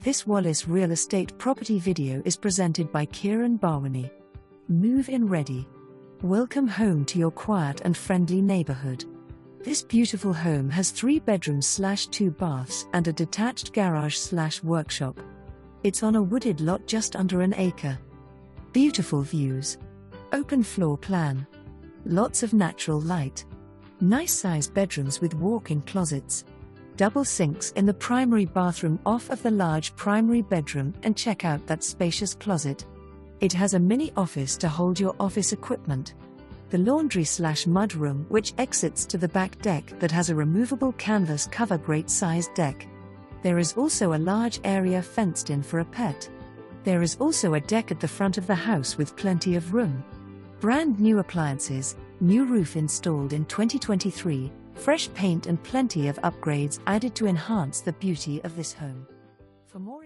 This Wallace Real Estate property video is presented by Kiran Bawani. Move-in ready. Welcome home to your quiet and friendly neighborhood. This beautiful home has 3 bedrooms/2 baths and a detached garage/workshop. It's on a wooded lot just under an acre. Beautiful views. Open floor plan. Lots of natural light. Nice-sized bedrooms with walk-in closets. Double sinks in the primary bathroom off of the large primary bedroom, and check out that spacious closet. It has a mini office to hold your office equipment. The laundry/mud room which exits to the back deck that has a removable canvas cover, great-sized deck. There is also a large area fenced in for a pet. There is also a deck at the front of the house with plenty of room. Brand new appliances, new roof installed in 2023, fresh paint and plenty of upgrades added to enhance the beauty of this home. For more